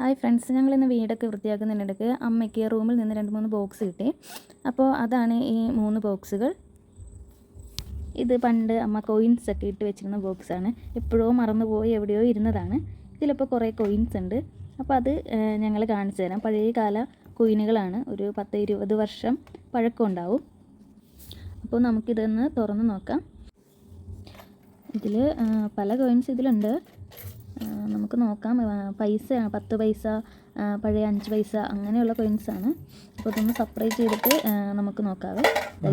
Hi friends, ഞങ്ങളിന്ന് വീടൊക്കെ വൃത്തിയാക്കുന്നതിനിടയ്ക്ക് അമ്മയ്ക്ക് റൂമിൽ നിന്ന് 2-3 ബോക്സ് കിട്ടി. അപ്പോൾ അതാണ് ഈ 3 ബോക്സുകൾ. ഇത് പണ്ട് അമ്മ കോയിൻസ് ഒക്കെ ഇട്ട് വെച്ചിരുന്ന ബോക്സാണ്. എപ്പോഴോ മറന്നുപോയി എവിടെയോ ഇരുന്നതാണ്. ഇതിലിപ്പോൾ കുറേ കോയിൻസ് ഉണ്ട്. അപ്പോൾ അത് ഞങ്ങൾ കാണിച്ചു തരാം. പഴയ കാല കോയിനുകളാണ്. ഒരു 10-20 വർഷം പഴക്കം ഉണ്ടാവും. അപ്പോൾ നമുക്കിതൊന്ന് തുറന്ന് നോക്കാം. ഇതിൽ പല കോയിൻസ് ഇതിലുണ്ട്. നമുക്ക് നോക്കാം. പൈസ 10 പൈസ, പഴയ 5 പൈസ അങ്ങനെയുള്ള കോയിൻസാണ്. അപ്പോൾ ഇതൊന്ന് സെപ്പറേറ്റ് ചെയ്തിട്ട് നമുക്ക് നോക്കാവേ.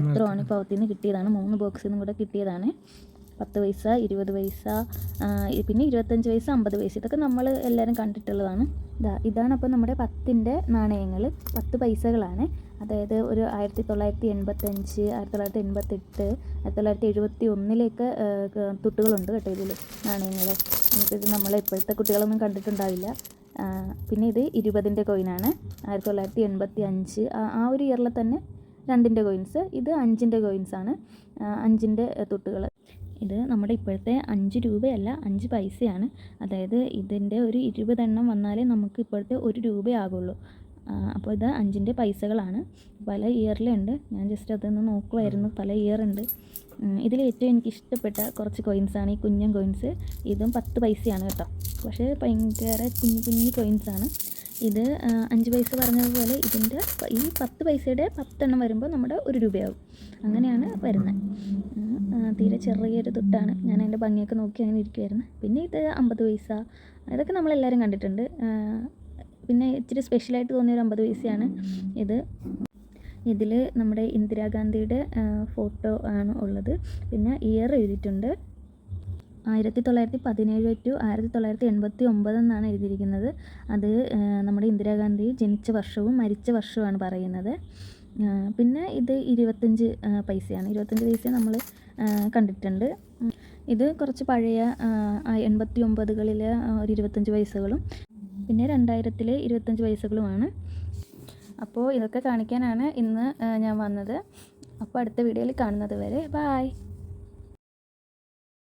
ഇത്രയാണ് ഇപ്പോൾ അകത്തു നിന്ന് കിട്ടിയതാണ്. 3 ബോക്സിൽ നിന്നും കൂടെ കിട്ടിയതാണ്. 10 പൈസ, 20 പൈസ, പിന്നെ 25 പൈസ, 50 പൈസ. ഇതൊക്കെ നമ്മൾ എല്ലാവരും കണ്ടിട്ടുള്ളതാണ്. ഇതാണ് അപ്പോൾ നമ്മുടെ 10ൻ്റെ നാണയങ്ങൾ. 10 പൈസകളാണ്. അതായത് ഒരു 1985, 1988, 1971 തുട്ടുകളുണ്ട് കേട്ടോ ഇതിൽ നാണയങ്ങൾ. നമുക്കിത് നമ്മളെ ഇപ്പോഴത്തെ കുട്ടികളൊന്നും കണ്ടിട്ടുണ്ടാവില്ല. പിന്നെ ഇത് 20ൻ്റെ കോയിനാണ്. 1985 ആ ഒരു ഇയറിൽ തന്നെ 2ൻ്റെ കോയിൻസ്. ഇത് 5ൻ്റെ കോയിൻസാണ്. 5ൻ്റെ തുട്ടുകൾ. ഇത് നമ്മുടെ ഇപ്പോഴത്തെ 5 രൂപയല്ല, 5 പൈസയാണ്. അതായത് ഇതിൻ്റെ ഒരു 20 എണ്ണം വന്നാലേ നമുക്ക് ഇപ്പോഴത്തെ 1 രൂപയാകുള്ളൂ. അപ്പോൾ ഇത് 5ൻ്റെ പൈസകളാണ്. പല ഇയറിലുണ്ട്. ഞാൻ ജസ്റ്റ് അതൊന്ന് നോക്കുമായിരുന്നു. പല ഇയർ ഉണ്ട്. ഇതിൽ ഏറ്റവും എനിക്കിഷ്ടപ്പെട്ട കുറച്ച് കോയിൻസാണ് ഈ കുഞ്ഞൻ കോയിൻസ്. ഇതും 10 പൈസയാണ് കേട്ടോ. പക്ഷേ ഭയങ്കര കുഞ്ഞു കോയിൻസാണ്. ഇത് 5 പൈസ പറഞ്ഞതുപോലെ ഇതിൻ്റെ ഈ 10 പൈസയുടെ 10 എണ്ണം വരുമ്പോൾ നമ്മുടെ 1 രൂപയാവും. അങ്ങനെയാണ് വരുന്നത്. തീരെ ചെറിയൊരു തുട്ടാണ്. ഞാൻ അതിൻ്റെ ഭംഗിയൊക്കെ നോക്കി അങ്ങനെ ഇരിക്കുമായിരുന്നു. പിന്നെ ഇത് 50 പൈസ. ഇതൊക്കെ നമ്മളെല്ലാവരും കണ്ടിട്ടുണ്ട്. പിന്നെ ഇച്ചിരി സ്പെഷ്യലായിട്ട് തോന്നിയൊരു 50 പൈസയാണ് ഇത്. ഇതിൽ നമ്മുടെ ഇന്ദിരാഗാന്ധിയുടെ ഫോട്ടോ ആണ് ഉള്ളത്. പിന്നെ ഇയർ എഴുതിയിട്ടുണ്ട്. 1917 ടു 1989 എന്നാണ് എഴുതിയിരിക്കുന്നത്. അത് നമ്മുടെ ഇന്ദിരാഗാന്ധി ജനിച്ച വർഷവും മരിച്ച വർഷവുമാണ് പറയുന്നത്. പിന്നെ ഇത് 25 പൈസയാണ്. 25 പൈസ നമ്മൾ കണ്ടിട്ടുണ്ട്. ഇത് കുറച്ച് പഴയ 89കളിലെ ഒരു 25 പൈസകളും പിന്നെ 2000-ലെ 25 പൈസകളുമാണ്. അപ്പോൾ ഇതൊക്കെ കാണിക്കാനാണ് ഇന്ന് ഞാൻ വന്നത്. അപ്പോൾ അടുത്ത വീഡിയോയിൽ കാണുന്നത് വരെ ബായ്.